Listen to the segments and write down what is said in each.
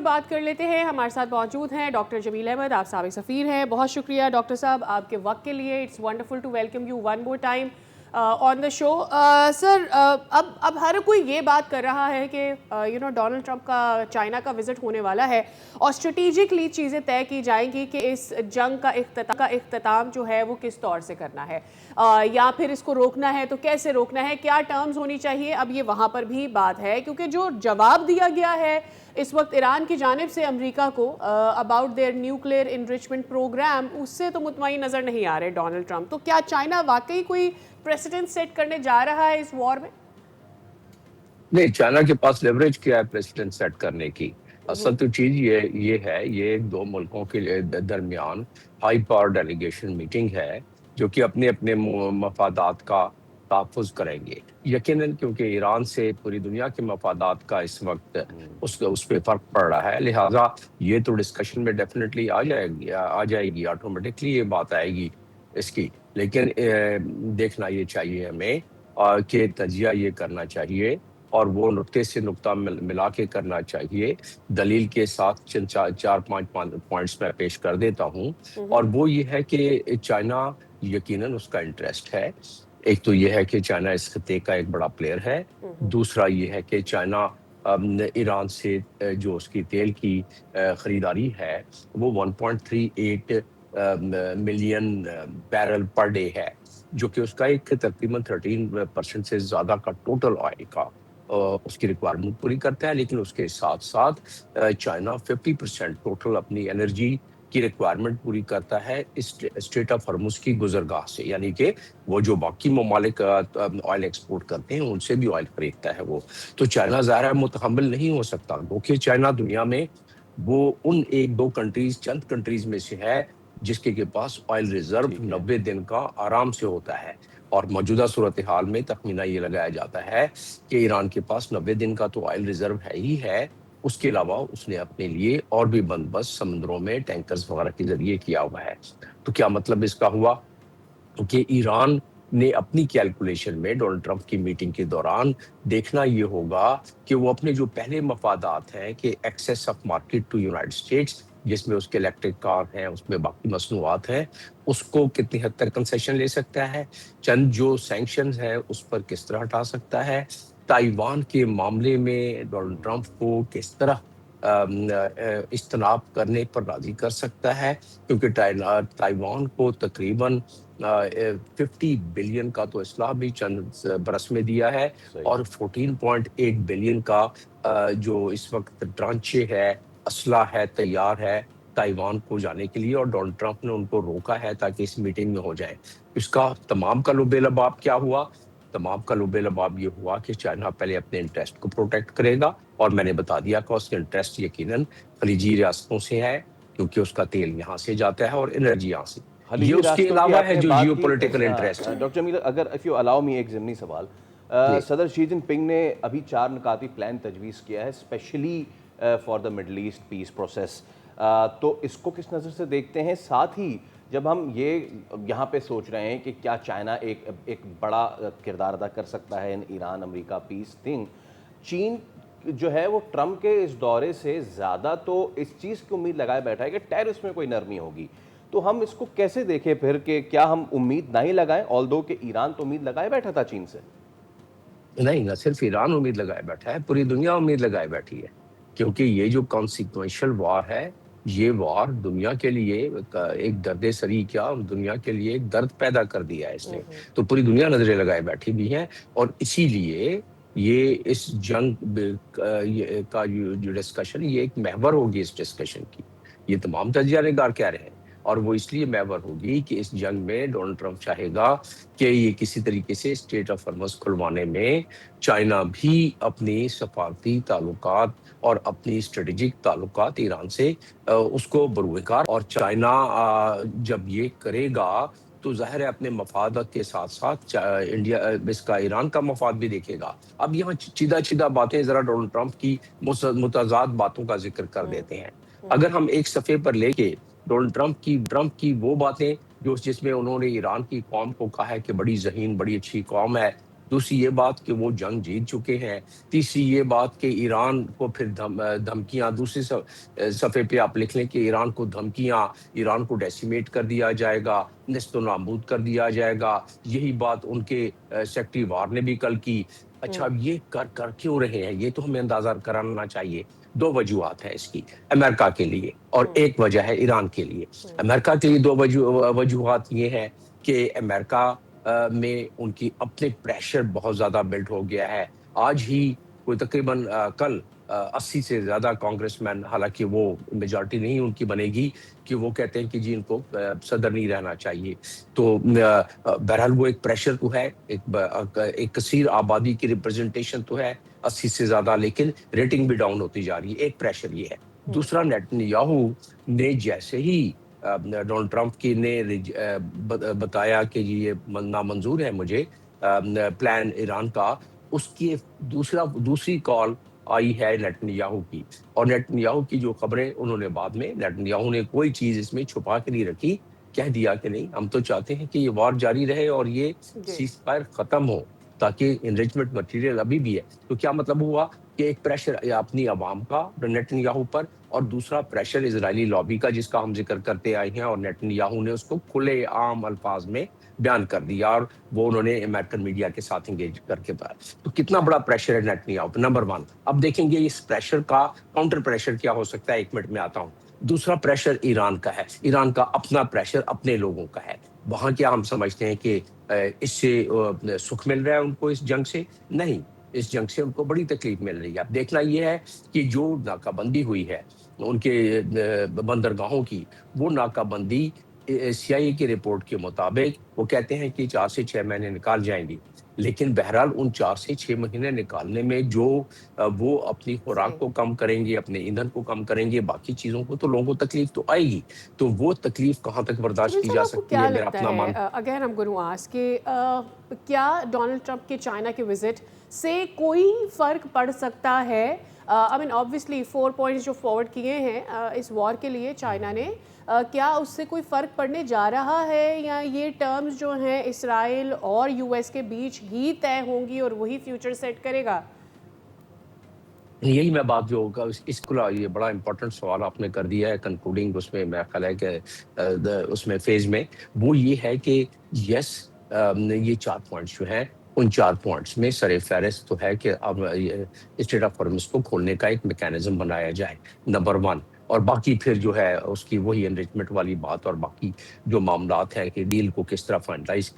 بات کر لیتے ہیں. ہمارے ساتھ موجود ہیں ڈاکٹر جمیل احمد. آپ سابق سفیر ہیں. بہت شکریہ ڈاکٹر صاحب آپ کے وقت کے لیے. It's wonderful to welcome you one more time on the show. Sir اب ہر کوئی یہ بات کر رہا ہے کہ ڈونلڈ ٹرمپ کا چائنا کا وزٹ ہونے والا ہے اور اسٹریٹیجکلی چیزیں طے کی جائیں گی کہ اس جنگ کا اختتام جو ہے وہ کس طور سے کرنا ہے یا پھر اس کو روکنا ہے تو کیسے روکنا ہے, کیا ٹرمز ہونی چاہیے. اب یہ وہاں پر بھی بات ہے کیونکہ جو جواب دیا گیا ہے اس وقت ایران کی جانب سے امریکہ کو about their nuclear enrichment programme, اس سے تو مطمئن نظر نہیں آ رہے ڈونلڈ ٹرمپ. تو کیا چائنا واقعی کوئی پریسیڈنٹ سیٹ کرنے جا رہا ہے اس وار میں؟ نہیں, چائنا کے پاس لیوریج کیا ہے پریسیڈنٹ سیٹ کرنے کی. اصل تو چیز یہ ہے, یہ دو ملکوں کے درمیان ہائی پاور ڈیلیگیشن میٹنگ ہے جو کہ اپنے اپنے مفادات کا تحفظ کریں گے. یقیناً کیونکہ ایران سے پوری دنیا کے مفادات کا اس وقت اس پہ فرق پڑ رہا ہے, لہٰذا یہ تو ڈسکشن میں ڈیفینیٹلی آ جائے گی آٹومیٹکلی یہ بات آئے گی اس کی. لیکن دیکھنا یہ چاہیے ہمیں کہ تجزیہ یہ کرنا چاہیے اور وہ نقطے سے نقطہ ملا کے کرنا چاہیے. دلیل کے ساتھ چار پانچ پوائنٹس میں پیش کر دیتا ہوں, اور وہ یہ ہے کہ چائنا یقیناً اس کا انٹرسٹ ہے. ایک تو یہ ہے کہ چائنا اس خطے کا ایک بڑا پلیئر ہے. دوسرا یہ ہے کہ چائنا ایران سے جو اس کی تیل کی خریداری ہے وہ 1.38 ملین بیرل پر ڈے ہے, جو کہ اس کا ایک تقریباً 13% سے زیادہ کا ٹوٹل آئل کا اس کی ریکوائرمنٹ پوری کرتا ہے. لیکن اس کے ساتھ ساتھ چائنا 50% ٹوٹل اپنی انرجی کی ریکوائرمنٹ پوری کرتا ہے اسٹریٹ آف ہرمز کی گزرگاہ سے, یعنی کہ وہ جو باقی ممالک آئل ایکسپورٹ کرتے ہیں ان سے بھی آئل خریدتا ہے وہ. تو چائنا ظاہر ہے متحمل نہیں ہو سکتا, کیونکہ چائنا دنیا میں وہ ان ایک دو کنٹریز, چند کنٹریز میں سے ہے جس کے پاس آئل ریزرو 90 دن کا آرام سے ہوتا ہے. اور موجودہ صورتحال میں تخمینہ یہ لگایا جاتا ہے کہ ایران کے پاس 90 دن کا تو آئل ریزرو ہے ہی ہے. اس کے علاوہ اس نے اپنے لیے اور بھی بندوبست سمندروں میں ٹینکرز وغیرہ کے ذریعے کیا ہوا ہے. تو کیا مطلب اس کا ہوا کہ ایران نے اپنی کیلکولیشن میں ڈونلڈ ٹرمپ کی میٹنگ کے دوران دیکھنا یہ ہوگا کہ وہ اپنے جو پہلے مفادات ہیں کہ access of market to United States, جس میں اس کے الیکٹرک کار ہیں, اس میں باقی مصنوعات ہیں, اس کو کتنی حد تک کنسیشن لے سکتا ہے, چند جو سینکشنز ہیں اس پر کس طرح ہٹا سکتا ہے, تائیوان کے معاملے میں ڈونلڈ ٹرمپ کو کس طرح اجتناب کرنے پر راضی کر سکتا ہے, کیونکہ تائیوان کو تقریباً 50 بلین کا تو اسلحہ بھی چند برس میں دیا ہے, اور 14.8 بلین کا جو اس وقت ڈرانچے ہے, اسلحہ ہے, تیار ہے تائیوان کو جانے کے لیے, اور ڈونلڈ ٹرمپ نے ان کو روکا ہے تاکہ اس میٹنگ میں ہو جائے. اس کا تمام کا لب لباب کیا ہوا؟ تمام کا لب لباب یہ ہوا کہ چائنا پہلے اپنے انٹرسٹ کو پروٹیکٹ کرے گا, اور میں نے بتا دیا کہ اس کا انٹرسٹ یقیناً خلیجی ریاستوں سے ہے کیونکہ اس کا تیل یہاں سے جاتا ہے اور انرجی یہاں سے. یہ اس کے علاوہ ہے جو جیو پولیٹیکل انٹرسٹ ہے. ڈاکٹر جمیل, اگر اف یو الاؤ می ایک ضمنی سوال, صدر شی جن پنگ نے ابھی 4 نکاتی پلان تجویز کیا ہے especially for the Middle East peace process, تو اس کو کس نظر سے دیکھتے ہیں؟ ساتھ ہی جب ہم یہ یہاں پہ سوچ رہے ہیں کہ کیا چائنا ایک بڑا کردار ادا کر سکتا ہے ان ایران امریکہ پیس تھنگ, چین جو ہے وہ ٹرمپ کے اس دورے سے زیادہ تو اس چیز کی امید لگائے بیٹھا ہے کہ ٹیرس میں کوئی نرمی ہوگی. تو ہم اس کو کیسے دیکھیں پھر کہ کیا ہم امید نہ ہی لگائیں, آلدو کہ ایران تو امید لگائے بیٹھا تھا چین سے؟ نہیں, نہ صرف ایران امید لگائے بیٹھا ہے, پوری دنیا امید لگائے بیٹھی ہے, کیونکہ یہ جو کانسیکوینشل وار ہے, یہ وار دنیا کے لیے ایک درد سری, کیا دنیا کے لیے ایک درد پیدا کر دیا ہے اس نے. تو پوری دنیا نظریں لگائے بیٹھی بھی ہیں, اور اسی لیے یہ اس جنگ کا جو ڈسکشن, یہ ایک محور ہوگی اس ڈسکشن کی. یہ تمام تجزیہ نگار کہہ رہے ہیں, اور وہ اس لیے محور ہوگی کہ اس جنگ میں ڈونلڈ ٹرمپ چاہے گا کہ یہ کسی طریقے سے اسٹریٹ آف ہرمز کھلوانے میں چائنا بھی اپنی سفارتی تعلقات اور اپنی اسٹریٹجک تعلقات ایران سے اس کو بروئے کار, اور چائنا جب یہ کرے گا تو ظاہر ہے اپنے مفادات کے ساتھ ساتھ انڈیا اس کا ایران کا مفاد بھی دیکھے گا. اب یہاں چیدہ باتیں ذرا ڈونلڈ ٹرمپ کی متضاد باتوں کا ذکر کر دیتے ہیں. اگر ہم ایک صفحے پر لے کے ڈونلڈ ٹرمپ کی وہ باتیں جس میں انہوں نے ایران کی قوم کو کہا ہے کہ بڑی ذہین, بڑی اچھی قوم ہے, دوسری یہ بات کہ وہ جنگ جیت چکے ہیں، تیسری یہ بات کہ ایران کو پھر دھمکیاں، دوسری صفحے پہ آپ لکھ لیں کہ ایران کو دھمکیاں، ایران کو ڈیسیمیٹ کر دیا جائے گا، نیست و نابود کر دیا جائے گا. یہی بات ان کے سیکٹری وار نے بھی کل کی. اچھا اب یہ کر کیوں رہے ہیں؟ یہ تو ہمیں اندازہ کرانا چاہیے. دو وجوہات ہیں اس کی، امریکہ کے لیے اور ایک وجہ ہے ایران کے لیے. امریکہ کے لیے دو وجوہات یہ ہے کہ امریکہ میں ان کی اپنے پریشر بہت زیادہ بلڈ ہو گیا ہے. آج ہی کوئی تقریباً کل 80 سے زیادہ کانگریس مین، حالانکہ وہ میجارٹی نہیں ان کی بنے گی، کہ وہ کہتے ہیں کہ جی ان کو صدر نہیں رہنا چاہیے. تو بہرحال وہ ایک پریشر تو ہے، ایک کثیر آبادی کی ریپرزنٹیشن تو ہے 80 سے زیادہ، لیکن ریٹنگ بھی ڈاؤن ہوتی جا رہی ہے. ایک پریشر یہ ہے. دوسرا، نیتنیاہو نے جیسے ہی ڈونلڈ ٹرمپ کی نے بتایا کہ جی یہ نامنظور ہے مجھے پلان ایران کا، اس کی دوسری کال آئی ہے نیتنیاہو کی. اور نیتنیاہو کی جو خبریں انہوں نے بعد میں، نیتنیاہو نے کوئی چیز اس میں چھپا کے نہیں رکھی، کہہ دیا کہ نہیں ہم تو چاہتے ہیں کہ یہ وار جاری رہے اور یہ سیز فائر ختم ہو، تاکہ انریچمنٹ مٹیریل ابھی بھی ہے. تو کیا مطلب ہوا کہ ایک پریشر اپنی عوام کا نیتنیاہو پر، اور دوسرا پریشر اسرائیلی لابی کا جس کا ہم ذکر کرتے آئے ہیں، اور نیتنیاہو نے اس کو کھلے عام الفاظ میں بیان کر دیا، اور وہ انہوں نے امریکن میڈیا کے ساتھ انگیج کر کے بتایا. تو کتنا بڑا پریشر ہے نیتنیاہو پر، نمبر 1. اب دیکھیں گے اس پریشر کا کاؤنٹر پریشر کیا ہو سکتا ہے، 1 منٹ میں آتا ہوں. دوسرا پریشر ایران کا ہے، ایران کا اپنا پریشر اپنے لوگوں کا ہے. وہاں کیا ہم سمجھتے ہیں کہ اس سے سکھ مل رہا ہے ان کو اس جنگ سے؟ نہیں، اس جنگ سے ان کو بڑی تکلیف مل رہی ہے. اب دیکھنا یہ ہے کہ جو ناکہ بندی ہوئی ہے ان کے بندرگاہوں کی، وہ ناکہ بندی سی آئی اے کی رپورٹ کے مطابق وہ کہتے ہیں کہ 4 سے 6 مہینے نکال جائیں گی. لیکن بہرحال ان 4 سے 6 مہینے نکالنے میں جو وہ اپنی خوراک کو کم کریں گے، اپنے ایندھن کو کم کریں گے، باقی چیزوں کو، تو لوگوں کو تکلیف تو آئے گی. تو وہ تکلیف کہاں تک برداشت کی جا سکتی ہے؟ میرا اپنا مان، اگر ہم گنو آس کہ کیا ڈونلڈ ٹرمپ کے چائنا کے وزٹ سے کوئی فرق پڑ سکتا ہے؟ آئی مین آبویسلی 4 پوائنٹس جو فارورڈ کیے ہیں اس وار کے لیے چائنا نے، کیا اس سے کوئی فرق پڑنے جا رہا ہے، یا یہ ٹرمز جو ہیں اسرائیل اور یو ایس کے بیچ ہی طے ہوں گی اور وہی فیوچر سیٹ کرے گا؟ یہی میں بات جو ہوگا اس کو، یہ بڑا امپورٹنٹ سوال آپ نے کر دیا ہے کنکلوڈنگ اس میں، میرا خیال ہے کہ اس میں فیز میں، وہ یہ ہے کہ یس، یہ 4 پوائنٹس جو ہیں، ان 4 پوائنٹس میں سر فہرست تو ہے کہ اب اسٹریٹ آف ہارمز کو کھولنے کا ایک میکینزم بنایا جائے، نمبر 1. اور باقی پھر جو ہے اس کی وہی انریچمنٹ والی بات اور باقی جو معاملات ہیں کہ ڈیل کو کس طرح فائنلائز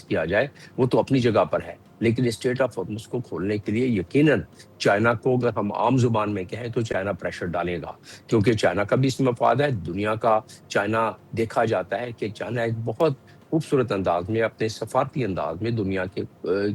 کیا جائے، وہ تو اپنی جگہ پر ہے. لیکن اسٹریٹ آف ہارمز کو کھولنے کے لیے یقیناً چائنا کو، اگر ہم عام زبان میں کہیں تو چائنا پریشر ڈالے گا، کیونکہ چائنا کا بھی اس میں مفاد ہے. دنیا کا چائنا دیکھا جاتا ہے کہ چائنا ایک بہت خوبصورت انداز میں، اپنے سفارتی انداز میں دنیا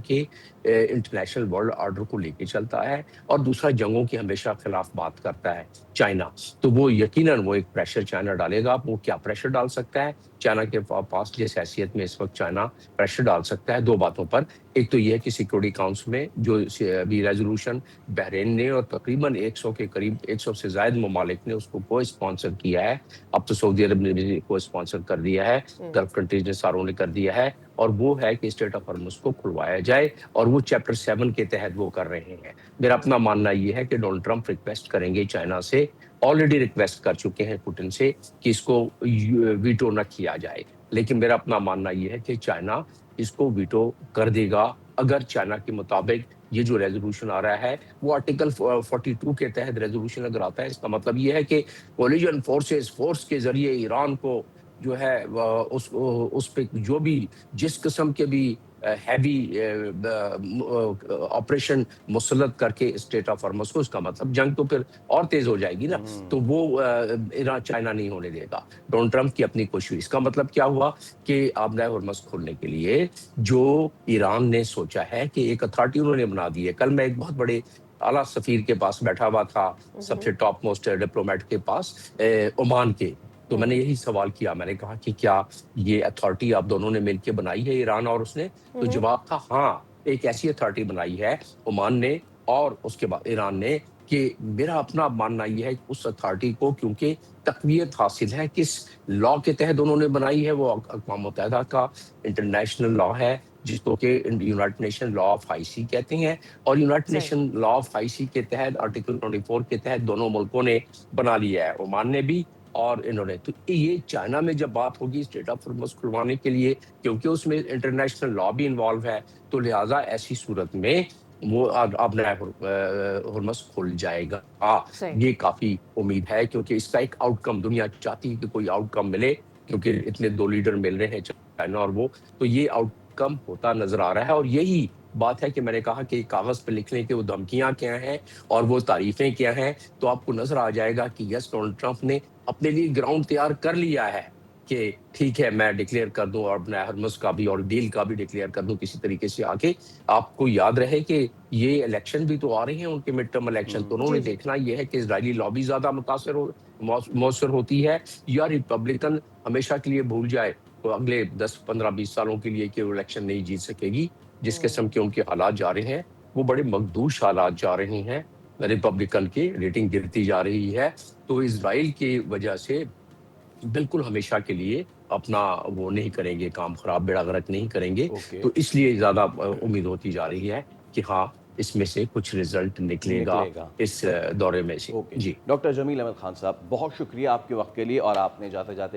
کے انٹرنیشنل ورلڈ آرڈر کو لے کے چلتا ہے، اور دوسرا جنگوں کے ہمیشہ خلاف بات کرتا ہے چائنا. تو وہ یقیناً وہ ایک پریشر چائنا ڈالے گا. وہ کیا پریشر ڈال سکتا ہے چائنا کے پاس؟ جس حیثیت میں اس وقت چائنا پریشر ڈال سکتا ہے 2 باتوں پر. ایک تو یہ ہے کہ سیکورٹی کاؤنسل میں جو ابھی ریزولوشن بحرین نے اور تقریباً 100 کے قریب 100 سے زائد ممالک نے اس کو اسپانسر کیا ہے. اب تو سعودی عرب نے بھی کو اسپانسر کر دیا ہے، گلف کنٹریز نے ساروں نے کر دیا ہے، اور وہ ہے کہ اسٹریٹ آف ہارمز کو کھلوایا جائے، اور وہ چیپٹر 7 کے تحت وہ کر رہے ہیں. میرا اپنا ماننا یہ ہے کہ ڈونلڈ ٹرمپ ریکویسٹ کریں گے چائنا سے، آلریڈی ریکویسٹ کر چکے ہیں پوٹن سے، کہ اس کو ویٹو نہ کیا جائے. لیکن میرا اپنا ماننا یہ ہے کہ چائنا اس کو ویٹو کر دے گا اگر چائنا کے مطابق یہ جو ریزولوشن آ رہا ہے وہ آرٹیکل 42 کے تحت ریزولوشن اگر آتا ہے. اس کا مطلب یہ ہے کہ کولیجن فورس کے ذریعے ایران کو جو ہے اس پہ جو بھی جس قسم کے بھی ہیوی آپریشن مسلط کر کے اسٹیٹ آف ہارمز کو، اس کا مطلب جنگ تو پھر اور تیز ہو جائے گی نا. تو وہ ایران چائنا نہیں ہونے دے گا. ڈونلڈ ٹرمپ کی اپنی کوشش. اس کا مطلب کیا ہوا کہ آبنہ ہرمز کھولنے کے لیے جو ایران نے سوچا ہے کہ ایک اتھارٹی انہوں نے بنا دی ہے. کل میں ایک بہت بڑے اعلیٰ سفیر کے پاس بیٹھا ہوا تھا، سب سے ٹاپ موسٹ ڈپلومیٹ کے پاس، عمان کے. تو میں نے یہی سوال کیا، میں نے کہا کہ کیا یہ اتھارٹی آپ دونوں نے مل کے بنائی ہے، ایران اور اس نے؟ تو جواب تھا ہاں، ایک ایسی اتھارٹی بنائی ہے عمان نے اور اس کے بعد ایران نے. کہ میرا اپنا ماننا یہ ہے کہ اس اتھارٹی کو کیونکہ تقویت حاصل ہے، کس لا کے تحت انہوں نے بنائی ہے، وہ اقوام متحدہ کا انٹرنیشنل لا ہے جس کو کہ United Nation law of high sea کہتے ہیں، اور یونائٹڈ صحیح. Nation law of high sea کے تحت آرٹیکل 24 کے تحت دونوں ملکوں نے بنا لیا ہے، عمان نے بھی اور انہوں نے. تو یہ چائنا میں جب بات ہوگی اسٹریٹ آف ہرمز کھلوانے کے لیے، کیونکہ اس میں انٹرنیشنل لا بھی انوالو ہے، تو لہٰذا ایسی صورت میں وہ اب نیا ہرمز کھل جائے گا. صحیح. یہ کافی امید ہے، کیونکہ اس کا ایک آؤٹ کم دنیا چاہتی ہے کہ کوئی آؤٹ کم ملے، کیونکہ اتنے دو لیڈر مل رہے ہیں چائنا اور وہ، تو یہ آؤٹ کم ہوتا نظر آ رہا ہے. اور یہی بات ہے کہ میں نے کہا کہ کاغذ پہ لکھنے کے وہ دھمکیاں کیا ہیں اور وہ تعریفیں کیا ہیں، تو آپ کو نظر آ جائے گا کہ یس ڈونلڈ ٹرمپ نے اپنے لیے گراؤنڈ تیار کر لیا ہے کہ ٹھیک ہے میں ڈکلیئر کر دوں، اور اپنا ہرمز کا بھی اور ڈیل کا بھی ڈکلیئر کر دوں کسی طریقے سے آگے. آپ کو یاد رہے کہ یہ الیکشن بھی تو آ رہے ہیں، ان کے مڈ ٹرم الیکشن، تو انہوں نے جی جی. دیکھنا یہ ہے کہ اسرائیلی لابی زیادہ مؤثر ہوتی ہے یا ریپبلکن ہمیشہ کے لیے بھول جائے تو اگلے 10 15 20 سالوں کے لیے کہ وہ الیکشن نہیں جیت سکے گی. جس قسم کے ان کے حالات جا رہے ہیں وہ بڑے مخدوش حالات جا رہے ہیں، ریپبلکن کی ریٹنگ گرتی جا رہی ہے. تو اسرائیل کی وجہ سے بالکل ہمیشہ کے لیے اپنا وہ نہیں کریں گے، کام خراب بیڑا غرق نہیں کریں گے. اوکے، تو اس لیے زیادہ امید ہوتی جا رہی ہے کہ ہاں اس میں سے کچھ رزلٹ نکلے گا اس دورے میں سے. اوکے. جی ڈاکٹر جمیل احمد خان صاحب، بہت شکریہ آپ کے وقت کے لیے، اور آپ نے جاتے جاتے